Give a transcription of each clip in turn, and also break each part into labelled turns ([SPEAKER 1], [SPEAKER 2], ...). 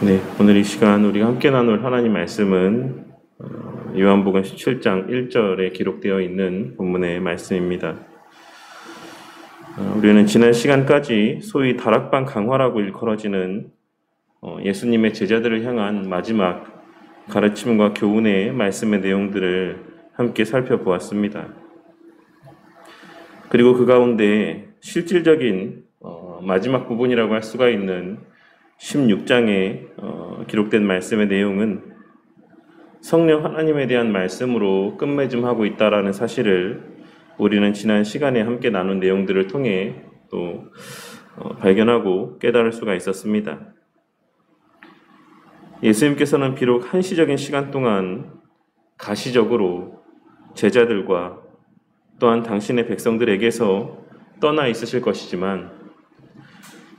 [SPEAKER 1] 네, 오늘 이 시간 우리가 함께 나눌 하나님 말씀은 요한복음 17장 1절에 기록되어 있는 본문의 말씀입니다. 우리는 지난 시간까지 소위 다락방 강화라고 일컬어지는 예수님의 제자들을 향한 마지막 가르침과 교훈의 말씀의 내용들을 함께 살펴보았습니다. 그리고 그 가운데 실질적인 마지막 부분이라고 할 수가 있는 16장에 기록된 말씀의 내용은 성령 하나님에 대한 말씀으로 끝맺음하고 있다라는 사실을 우리는 지난 시간에 함께 나눈 내용들을 통해 또 발견하고 깨달을 수가 있었습니다. 예수님께서는 비록 한시적인 시간 동안 가시적으로 제자들과 또한 당신의 백성들에게서 떠나 있으실 것이지만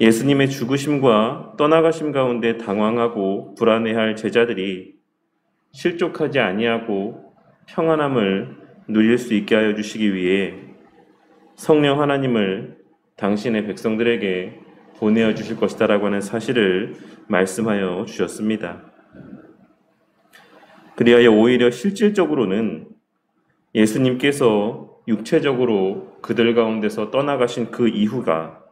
[SPEAKER 1] 예수님의 죽으심과 떠나가심 가운데 당황하고 불안해할 제자들이 실족하지 아니하고 평안함을 누릴 수 있게 하여 주시기 위해 성령 하나님을 당신의 백성들에게 보내어 주실 것이다라고 하는 사실을 말씀하여 주셨습니다. 그리하여 오히려 실질적으로는 예수님께서 육체적으로 그들 가운데서 떠나가신 그 이후가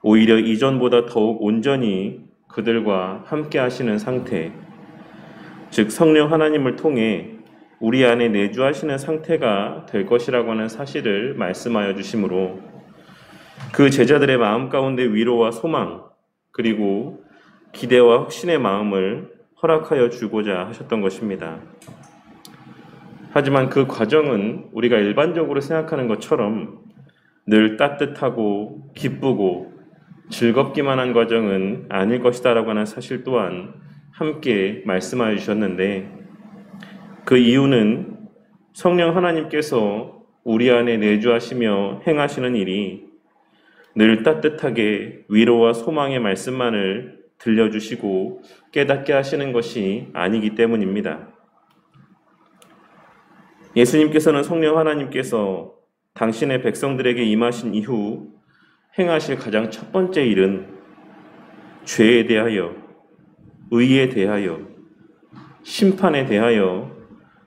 [SPEAKER 1] 오히려 이전보다 더욱 온전히 그들과 함께 하시는 상태, 즉 성령 하나님을 통해 우리 안에 내주하시는 상태가 될 것이라고 하는 사실을 말씀하여 주시므로 그 제자들의 마음 가운데 위로와 소망 그리고 기대와 확신의 마음을 허락하여 주고자 하셨던 것입니다. 하지만 그 과정은 우리가 일반적으로 생각하는 것처럼 늘 따뜻하고 기쁘고 즐겁기만 한 과정은 아닐 것이다라고 하는 사실 또한 함께 말씀하여 주셨는데 그 이유는 성령 하나님께서 우리 안에 내주하시며 행하시는 일이 늘 따뜻하게 위로와 소망의 말씀만을 들려주시고 깨닫게 하시는 것이 아니기 때문입니다. 예수님께서는 성령 하나님께서 당신의 백성들에게 임하신 이후 행하실 가장 첫 번째 일은 죄에 대하여, 의에 대하여, 심판에 대하여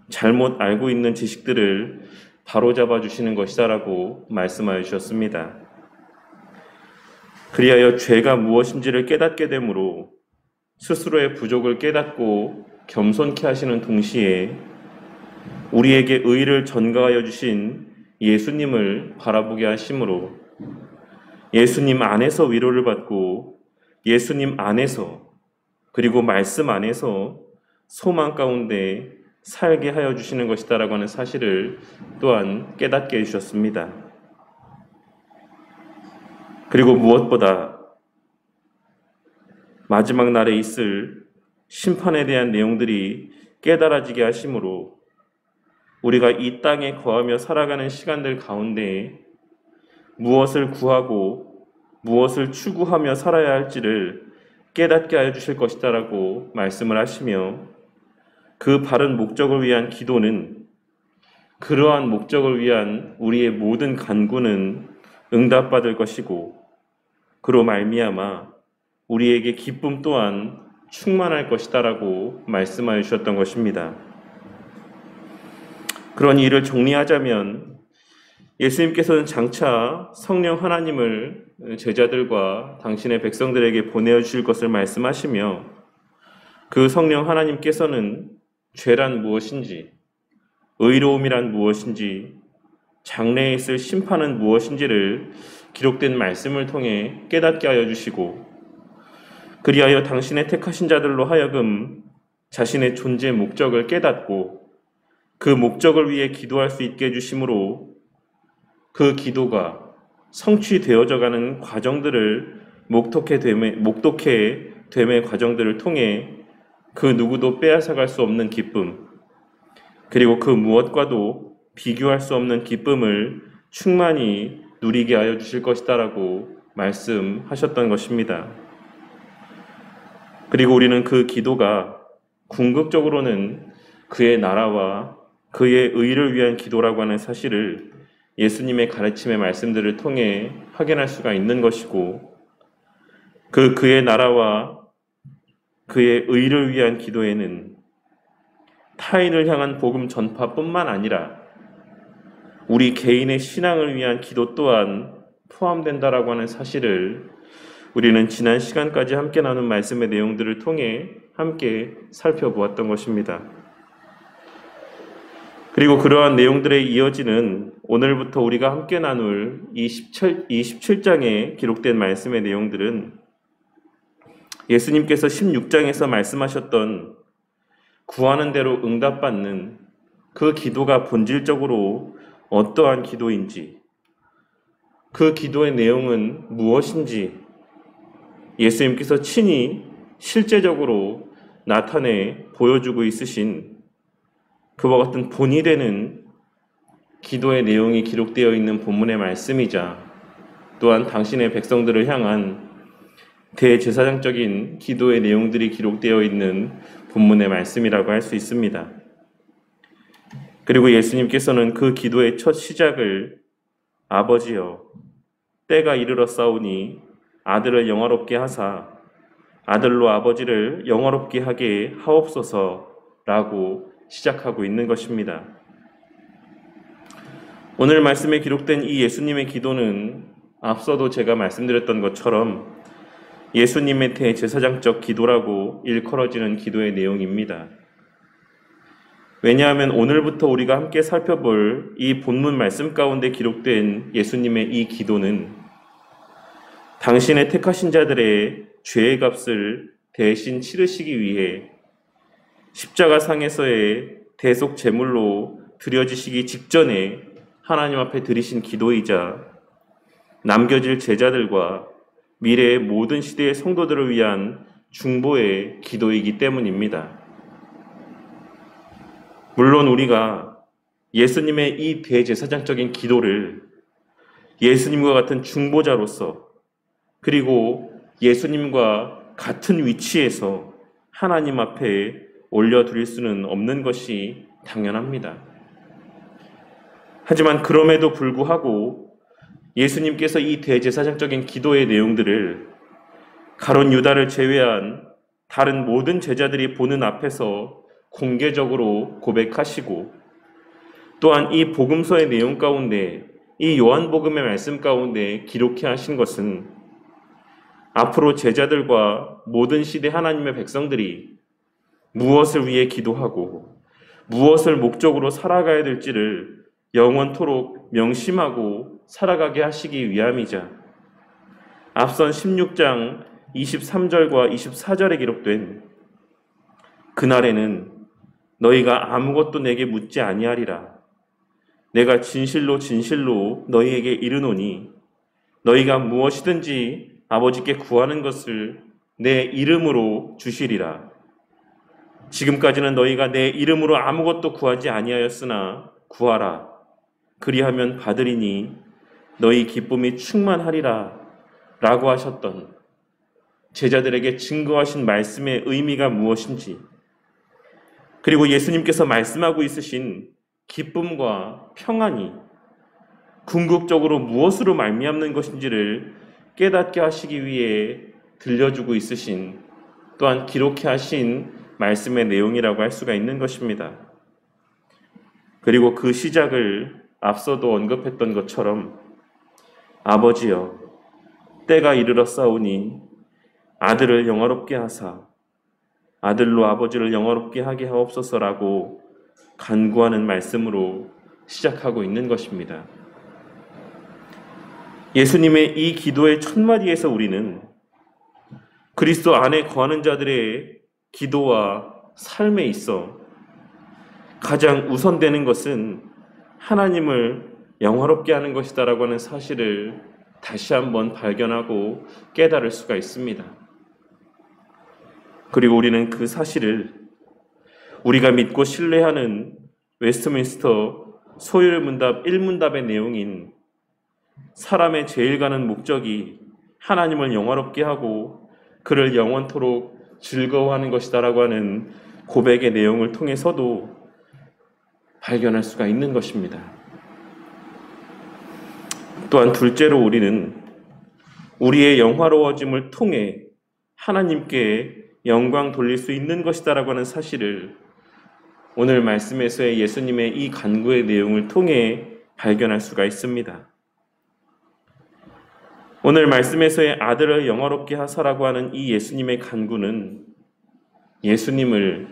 [SPEAKER 1] 잘못 알고 있는 지식들을 바로잡아 주시는 것이다라고 말씀하여 주셨습니다. 그리하여 죄가 무엇인지를 깨닫게 되므로 스스로의 부족을 깨닫고 겸손케 하시는 동시에 우리에게 의를 전가하여 주신 예수님을 바라보게 하심으로 예수님 안에서 위로를 받고 예수님 안에서 그리고 말씀 안에서 소망 가운데 살게 하여 주시는 것이다라고 하는 사실을 또한 깨닫게 해주셨습니다. 그리고 무엇보다 마지막 날에 있을 심판에 대한 내용들이 깨달아지게 하심으로 우리가 이 땅에 거하며 살아가는 시간들 가운데 무엇을 구하고 무엇을 추구하며 살아야 할지를 깨닫게 하여 주실 것이다라고 말씀을 하시며 그 바른 목적을 위한 기도는 그러한 목적을 위한 우리의 모든 간구는 응답받을 것이고 그로 말미암아 우리에게 기쁨 또한 충만할 것이다라고 말씀하여 주셨던 것입니다. 그러니 이를 정리하자면 예수님께서는 장차 성령 하나님을 제자들과 당신의 백성들에게 보내어 주실 것을 말씀하시며 그 성령 하나님께서는 죄란 무엇인지, 의로움이란 무엇인지, 장래에 있을 심판은 무엇인지를 기록된 말씀을 통해 깨닫게 하여 주시고 그리하여 당신의 택하신 자들로 하여금 자신의 존재 목적을 깨닫고 그 목적을 위해 기도할 수 있게 해주심으로 그 기도가 성취되어져 가는 과정들을 목독해 됨의 과정들을 통해 그 누구도 빼앗아갈 수 없는 기쁨 그리고 그 무엇과도 비교할 수 없는 기쁨을 충만히 누리게 하여 주실 것이다라고 말씀하셨던 것입니다. 그리고 우리는 그 기도가 궁극적으로는 그의 나라와 그의 의를 위한 기도라고 하는 사실을 예수님의 가르침의 말씀들을 통해 확인할 수가 있는 것이고, 그의 나라와 그의 의를 위한 기도에는 타인을 향한 복음 전파뿐만 아니라 우리 개인의 신앙을 위한 기도 또한 포함된다라고 하는 사실을 우리는 지난 시간까지 함께 나눈 말씀의 내용들을 통해 함께 살펴보았던 것입니다. 그리고 그러한 내용들에 이어지는 오늘부터 우리가 함께 나눌 27장에 기록된 말씀의 내용들은 예수님께서 16장에서 말씀하셨던 구하는 대로 응답받는 그 기도가 본질적으로 어떠한 기도인지, 그 기도의 내용은 무엇인지 예수님께서 친히 실제적으로 나타내 보여주고 있으신 그와 같은 본이 되는 기도의 내용이 기록되어 있는 본문의 말씀이자, 또한 당신의 백성들을 향한 대제사장적인 기도의 내용들이 기록되어 있는 본문의 말씀이라고 할 수 있습니다. 그리고 예수님께서는 그 기도의 첫 시작을 아버지여 때가 이르렀사오니 아들을 영화롭게 하사 아들로 아버지를 영화롭게 하게 하옵소서라고 시작하고 있는 것입니다. 오늘 말씀에 기록된 이 예수님의 기도는 앞서도 제가 말씀드렸던 것처럼 예수님의 대제사장적 기도라고 일컬어지는 기도의 내용입니다. 왜냐하면 오늘부터 우리가 함께 살펴볼 이 본문 말씀 가운데 기록된 예수님의 이 기도는 당신의 택하신 자들의 죄의 값을 대신 치르시기 위해 십자가상에서의 대속 제물로 드려지시기 직전에 하나님 앞에 드리신 기도이자 남겨질 제자들과 미래의 모든 시대의 성도들을 위한 중보의 기도이기 때문입니다. 물론 우리가 예수님의 이 대제사장적인 기도를 예수님과 같은 중보자로서, 그리고 예수님과 같은 위치에서 하나님 앞에 올려드릴 수는 없는 것이 당연합니다. 하지만 그럼에도 불구하고 예수님께서 이 대제사장적인 기도의 내용들을 가룟 유다를 제외한 다른 모든 제자들이 보는 앞에서 공개적으로 고백하시고, 또한 이 복음서의 내용 가운데, 이 요한복음의 말씀 가운데 기록해 하신 것은 앞으로 제자들과 모든 시대 하나님의 백성들이 무엇을 위해 기도하고 무엇을 목적으로 살아가야 될지를 영원토록 명심하고 살아가게 하시기 위함이자, 앞선 16장 23절과 24절에 기록된 그날에는 너희가 아무것도 내게 묻지 아니하리라. 내가 진실로 진실로 너희에게 이르노니 너희가 무엇이든지 아버지께 구하는 것을 내 이름으로 주시리라. 지금까지는 너희가 내 이름으로 아무것도 구하지 아니하였으나 구하라. 그리하면 받으리니 너희 기쁨이 충만하리라 라고 하셨던 제자들에게 증거하신 말씀의 의미가 무엇인지, 그리고 예수님께서 말씀하고 있으신 기쁨과 평안이 궁극적으로 무엇으로 말미암는 것인지를 깨닫게 하시기 위해 들려주고 있으신, 또한 기록해 하신 말씀의 내용이라고 할 수가 있는 것입니다. 그리고 그 시작을 앞서도 언급했던 것처럼 아버지여 때가 이르렀사오니 아들을 영화롭게 하사 아들로 아버지를 영화롭게 하게 하옵소서라고 간구하는 말씀으로 시작하고 있는 것입니다. 예수님의 이 기도의 첫마디에서 우리는 그리스도 안에 거하는 자들의 기도와 삶에 있어 가장 우선되는 것은 하나님을 영화롭게 하는 것이다라고 하는 사실을 다시 한번 발견하고 깨달을 수가 있습니다. 그리고 우리는 그 사실을 우리가 믿고 신뢰하는 웨스트민스터 소율문답 1문답의 내용인 사람의 제일 가는 목적이 하나님을 영화롭게 하고 그를 영원토록 즐거워하는 것이다라고 하는 고백의 내용을 통해서도 발견할 수가 있는 것입니다. 또한 둘째로 우리는 우리의 영화로워짐을 통해 하나님께 영광 돌릴 수 있는 것이다라고 하는 사실을 오늘 말씀에서의 예수님의 이 간구의 내용을 통해 발견할 수가 있습니다. 오늘 말씀에서의 아들을 영화롭게 하사라고 하는 이 예수님의 간구는 예수님을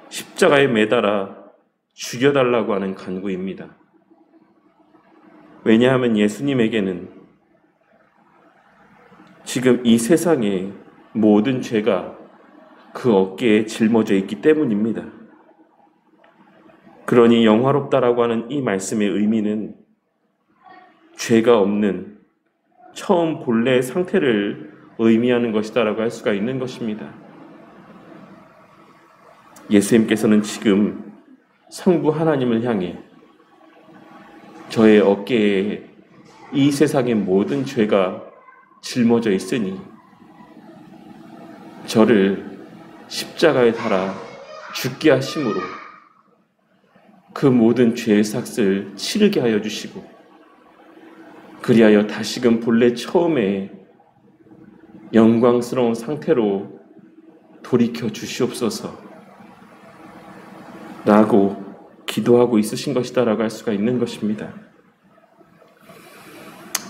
[SPEAKER 1] 십자가에 매달아 죽여달라고 하는 간구입니다. 왜냐하면 예수님에게는 지금 이 세상의 모든 죄가 그 어깨에 짊어져 있기 때문입니다. 그러니 영화롭다라고 하는 이 말씀의 의미는 죄가 없는 처음 본래의 상태를 의미하는 것이다라고 할 수가 있는 것입니다. 예수님께서는 지금 성부 하나님을 향해 저의 어깨에 이 세상의 모든 죄가 짊어져 있으니 저를 십자가에 달아 죽게 하심으로 그 모든 죄의 삭을 치르게 하여 주시고 그리하여 다시금 본래 처음에 영광스러운 상태로 돌이켜 주시옵소서 라고 기도하고 있으신 것이다라고 할 수가 있는 것입니다.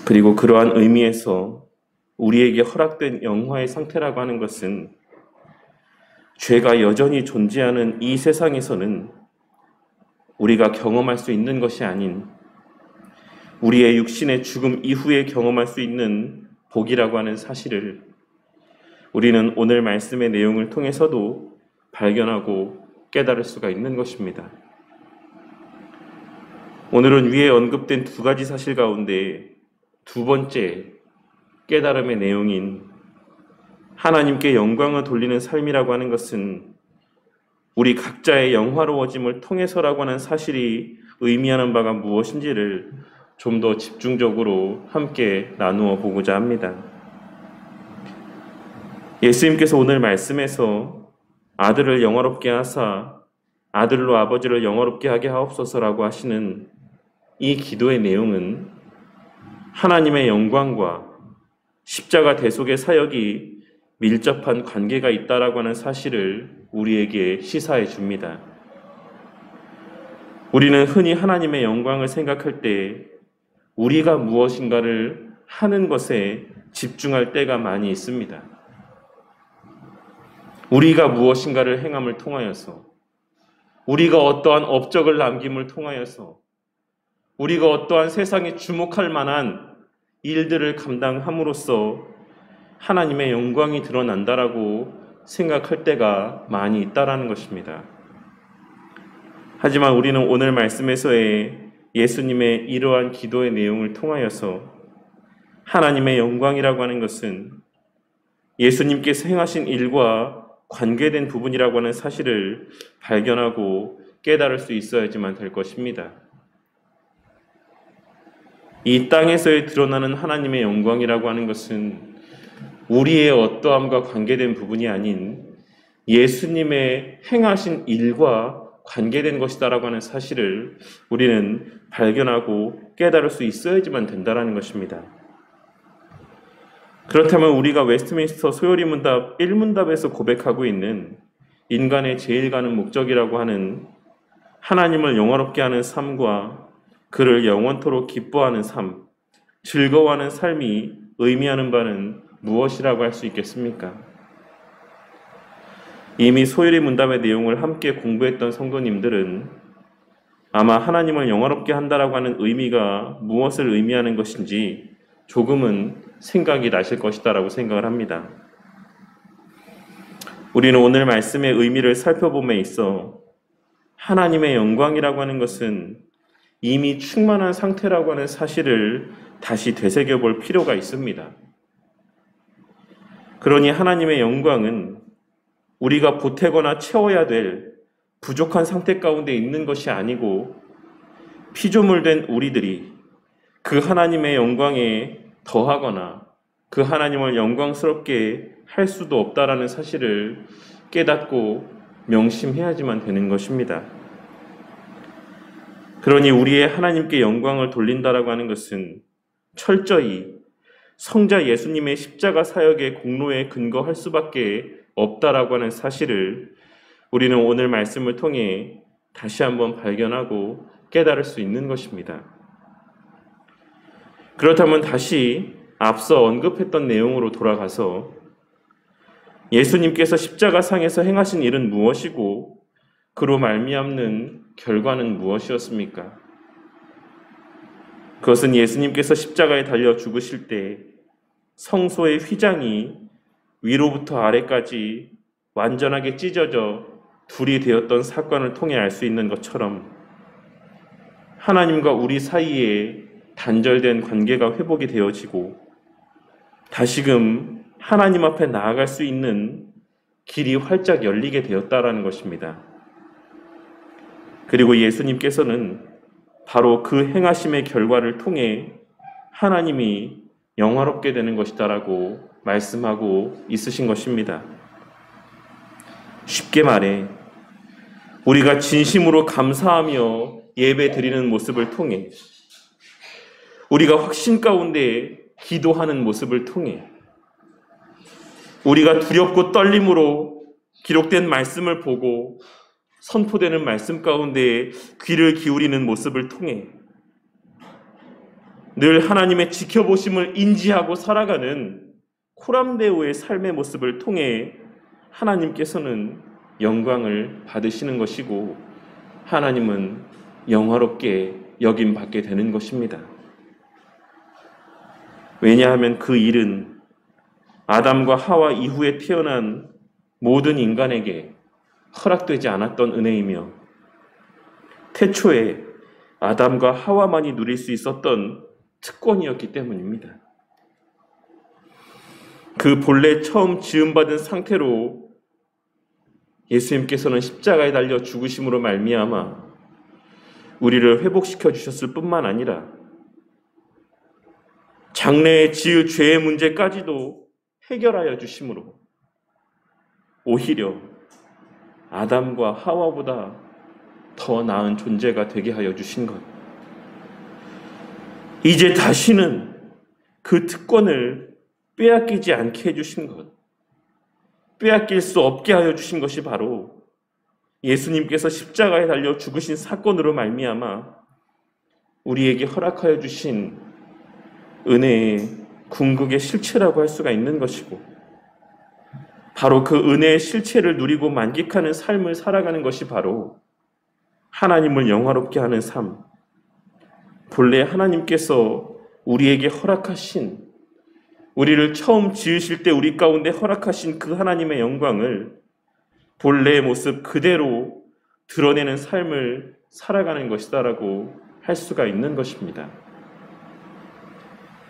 [SPEAKER 1] 그리고 그러한 의미에서 우리에게 허락된 영화의 상태라고 하는 것은 죄가 여전히 존재하는 이 세상에서는 우리가 경험할 수 있는 것이 아닌 우리의 육신의 죽음 이후에 경험할 수 있는 복이라고 하는 사실을 우리는 오늘 말씀의 내용을 통해서도 발견하고 깨달을 수가 있는 것입니다. 오늘은 위에 언급된 두 가지 사실 가운데 두 번째 깨달음의 내용인 하나님께 영광을 돌리는 삶이라고 하는 것은 우리 각자의 영화로워짐을 통해서라고 하는 사실이 의미하는 바가 무엇인지를 좀 더 집중적으로 함께 나누어 보고자 합니다. 예수님께서 오늘 말씀에서 아들을 영화롭게 하사 아들로 아버지를 영화롭게 하게 하옵소서라고 하시는 이 기도의 내용은 하나님의 영광과 십자가 대속의 사역이 밀접한 관계가 있다라고 하는 사실을 우리에게 시사해 줍니다. 우리는 흔히 하나님의 영광을 생각할 때 우리가 무엇인가를 하는 것에 집중할 때가 많이 있습니다. 우리가 무엇인가를 행함을 통하여서, 우리가 어떠한 업적을 남김을 통하여서, 우리가 어떠한 세상에 주목할 만한 일들을 감당함으로써 하나님의 영광이 드러난다라고 생각할 때가 많이 있다라는 것입니다. 하지만 우리는 오늘 말씀에서의 예수님의 이러한 기도의 내용을 통하여서 하나님의 영광이라고 하는 것은 예수님께서 행하신 일과 관계된 부분이라고 하는 사실을 발견하고 깨달을 수 있어야지만 될 것입니다. 이 땅에서의 드러나는 하나님의 영광이라고 하는 것은 우리의 어떠함과 관계된 부분이 아닌 예수님의 행하신 일과 관계된 것이다라고 하는 사실을 우리는 발견하고 깨달을 수 있어야지만 된다라는 것입니다. 그렇다면 우리가 웨스트민스터 소요리 문답 1문답에서 고백하고 있는 인간의 제일 가는 목적이라고 하는 하나님을 영화롭게 하는 삶과 그를 영원토록 기뻐하는 삶, 즐거워하는 삶이 의미하는 바는 무엇이라고 할 수 있겠습니까? 이미 소요리 문답의 내용을 함께 공부했던 성도님들은 아마 하나님을 영화롭게 한다라고 하는 의미가 무엇을 의미하는 것인지 조금은 생각이 나실 것이다라고 생각을 합니다. 우리는 오늘 말씀의 의미를 살펴봄에 있어 하나님의 영광이라고 하는 것은 이미 충만한 상태라고 하는 사실을 다시 되새겨볼 필요가 있습니다. 그러니 하나님의 영광은 우리가 보태거나 채워야 될 부족한 상태 가운데 있는 것이 아니고 피조물된 우리들이 그 하나님의 영광에 더하거나 그 하나님을 영광스럽게 할 수도 없다라는 사실을 깨닫고 명심해야지만 되는 것입니다. 그러니 우리의 하나님께 영광을 돌린다라고 하는 것은 철저히 성자 예수님의 십자가 사역의 공로에 근거할 수밖에 없다라고 하는 사실을 우리는 오늘 말씀을 통해 다시 한번 발견하고 깨달을 수 있는 것입니다. 그렇다면 다시 앞서 언급했던 내용으로 돌아가서 예수님께서 십자가상에서 행하신 일은 무엇이고 그로 말미암는 결과는 무엇이었습니까? 그것은 예수님께서 십자가에 달려 죽으실 때 성소의 휘장이 위로부터 아래까지 완전하게 찢어져 둘이 되었던 사건을 통해 알 수 있는 것처럼 하나님과 우리 사이에 단절된 관계가 회복이 되어지고 다시금 하나님 앞에 나아갈 수 있는 길이 활짝 열리게 되었다라는 것입니다. 그리고 예수님께서는 바로 그 행하심의 결과를 통해 하나님이 영화롭게 되는 것이다라고 말씀하고 있으신 것입니다. 쉽게 말해 우리가 진심으로 감사하며 예배 드리는 모습을 통해 우리가 확신 가운데 기도하는 모습을 통해 우리가 두렵고 떨림으로 기록된 말씀을 보고 선포되는 말씀 가운데 귀를 기울이는 모습을 통해 늘 하나님의 지켜보심을 인지하고 살아가는 코람데오의 삶의 모습을 통해 하나님께서는 영광을 받으시는 것이고 하나님은 영화롭게 여김받게 되는 것입니다. 왜냐하면 그 일은 아담과 하와 이후에 태어난 모든 인간에게 허락되지 않았던 은혜이며 태초에 아담과 하와만이 누릴 수 있었던 특권이었기 때문입니다. 그 본래 처음 지음받은 상태로 예수님께서는 십자가에 달려 죽으심으로 말미암아 우리를 회복시켜 주셨을 뿐만 아니라 장래에 지을 죄의 문제까지도 해결하여 주심으로 오히려 아담과 하와보다 더 나은 존재가 되게 하여 주신 것. 이제 다시는 그 특권을 빼앗기지 않게 해주신 것, 빼앗길 수 없게 하여 주신 것이 바로 예수님께서 십자가에 달려 죽으신 사건으로 말미암아 우리에게 허락하여 주신 은혜의 궁극의 실체라고 할 수가 있는 것이고 바로 그 은혜의 실체를 누리고 만끽하는 삶을 살아가는 것이 바로 하나님을 영화롭게 하는 삶, 본래 하나님께서 우리에게 허락하신 우리를 처음 지으실 때 우리 가운데 허락하신 그 하나님의 영광을 본래의 모습 그대로 드러내는 삶을 살아가는 것이다라고 할 수가 있는 것입니다.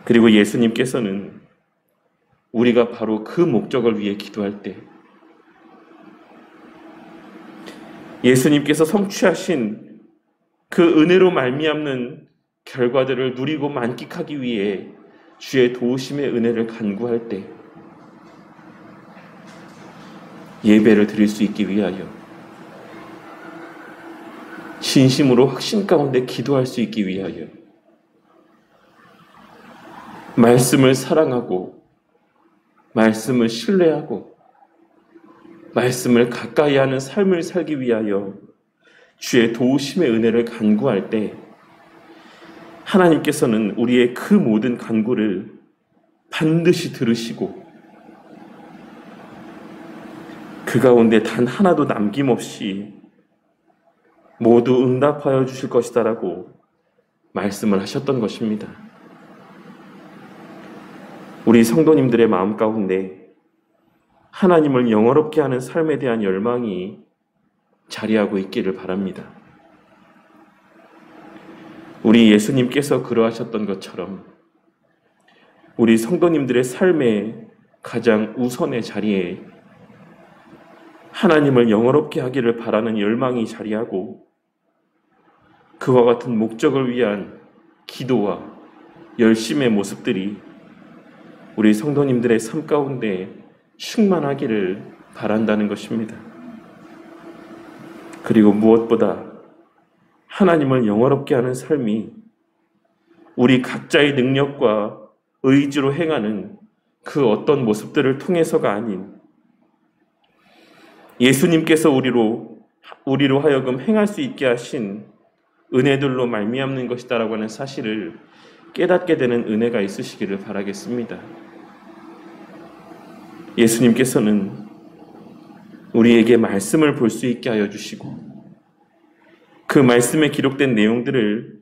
[SPEAKER 1] 그리고 예수님께서는 우리가 바로 그 목적을 위해 기도할 때 예수님께서 성취하신 그 은혜로 말미암는 결과들을 누리고 만끽하기 위해 주의 도우심의 은혜를 간구할 때 예배를 드릴 수 있기 위하여 진심으로 확신 가운데 기도할 수 있기 위하여 말씀을 사랑하고 말씀을 신뢰하고 말씀을 가까이 하는 삶을 살기 위하여 주의 도우심의 은혜를 간구할 때 하나님께서는 우리의 그 모든 간구를 반드시 들으시고 그 가운데 단 하나도 남김없이 모두 응답하여 주실 것이다라고 말씀을 하셨던 것입니다. 우리 성도님들의 마음 가운데 하나님을 영화롭게 하는 삶에 대한 열망이 자리하고 있기를 바랍니다. 우리 예수님께서 그러하셨던 것처럼 우리 성도님들의 삶의 가장 우선의 자리에 하나님을 영화롭게 하기를 바라는 열망이 자리하고 그와 같은 목적을 위한 기도와 열심의 모습들이 우리 성도님들의 삶 가운데 충만하기를 바란다는 것입니다. 그리고 무엇보다 하나님을 영화롭게 하는 삶이 우리 각자의 능력과 의지로 행하는 그 어떤 모습들을 통해서가 아닌 예수님께서 우리로 하여금 행할 수 있게 하신 은혜들로 말미암는 것이다라고 하는 사실을 깨닫게 되는 은혜가 있으시기를 바라겠습니다. 예수님께서는 우리에게 말씀을 볼 수 있게 하여 주시고 그 말씀에 기록된 내용들을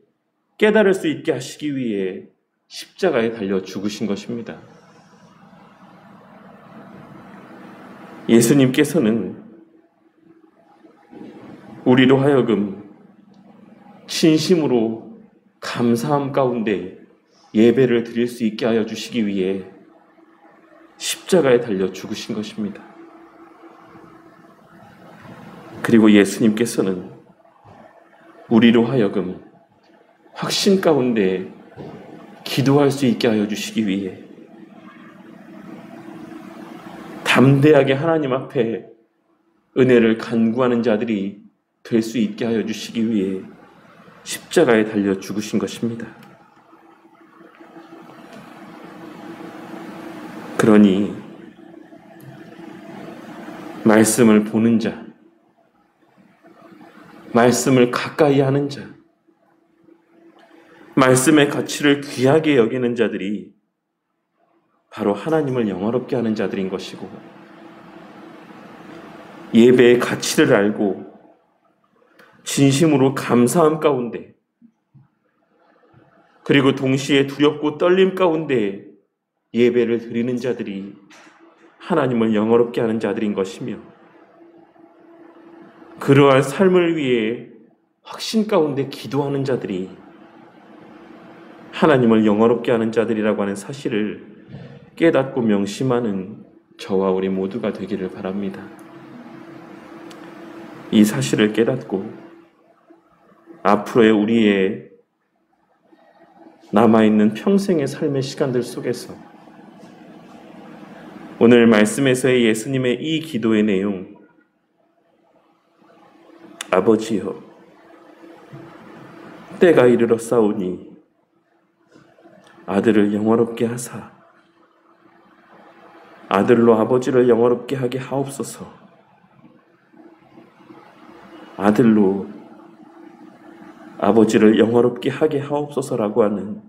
[SPEAKER 1] 깨달을 수 있게 하시기 위해 십자가에 달려 죽으신 것입니다. 예수님께서는 우리로 하여금 진심으로 감사함 가운데 예배를 드릴 수 있게 하여 주시기 위해 십자가에 달려 죽으신 것입니다. 그리고 예수님께서는 우리로 하여금 확신 가운데 기도할 수 있게 하여 주시기 위해 담대하게 하나님 앞에 은혜를 간구하는 자들이 될 수 있게 하여 주시기 위해 십자가에 달려 죽으신 것입니다. 그러니 말씀을 보는 자, 말씀을 가까이 하는 자, 말씀의 가치를 귀하게 여기는 자들이 바로 하나님을 영화롭게 하는 자들인 것이고 예배의 가치를 알고 진심으로 감사함 가운데 그리고 동시에 두렵고 떨림 가운데 예배를 드리는 자들이 하나님을 영화롭게 하는 자들인 것이며 그러한 삶을 위해 확신 가운데 기도하는 자들이 하나님을 영화롭게 하는 자들이라고 하는 사실을 깨닫고 명심하는 저와 우리 모두가 되기를 바랍니다. 이 사실을 깨닫고 앞으로의 우리의 남아있는 평생의 삶의 시간들 속에서 오늘 말씀에서의 예수님의 이 기도의 내용, 아버지여 때가 이르러 싸우니 아들을 영화롭게 하사 아들로 아버지를 영화롭게 하게 하옵소서. 아들로 아버지를 영화롭게 하게 하옵소서라고 하는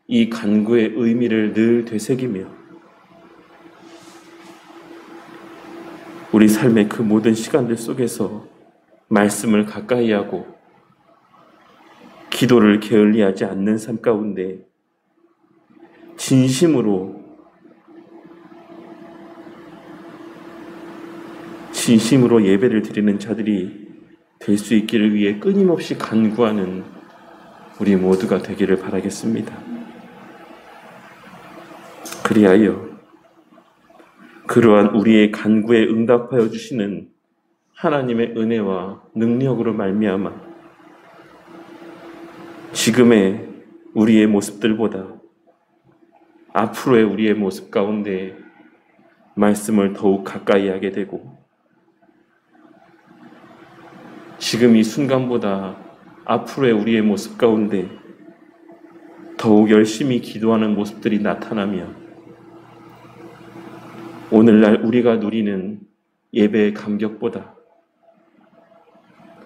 [SPEAKER 1] 이 간구의 의미를 늘 되새기며 우리 삶의 그 모든 시간들 속에서 말씀을 가까이 하고 기도를 게을리하지 않는 삶 가운데 진심으로 예배를 드리는 자들이 될 수 있기를 위해 끊임없이 간구하는 우리 모두가 되기를 바라겠습니다. 그리하여 그러한 우리의 간구에 응답하여 주시는 하나님의 은혜와 능력으로 말미암아 지금의 우리의 모습들보다 앞으로의 우리의 모습 가운데 말씀을 더욱 가까이 하게 되고 지금 이 순간보다 앞으로의 우리의 모습 가운데 더욱 열심히 기도하는 모습들이 나타나며 오늘날 우리가 누리는 예배의 감격보다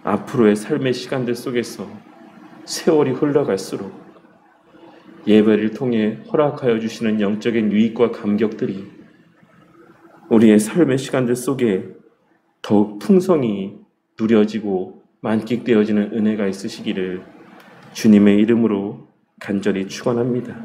[SPEAKER 1] 앞으로의 삶의 시간들 속에서 세월이 흘러갈수록 예배를 통해 허락하여 주시는 영적인 유익과 감격들이 우리의 삶의 시간들 속에 더욱 풍성히 누려지고 만끽되어지는 은혜가 있으시기를 주님의 이름으로 간절히 축원합니다.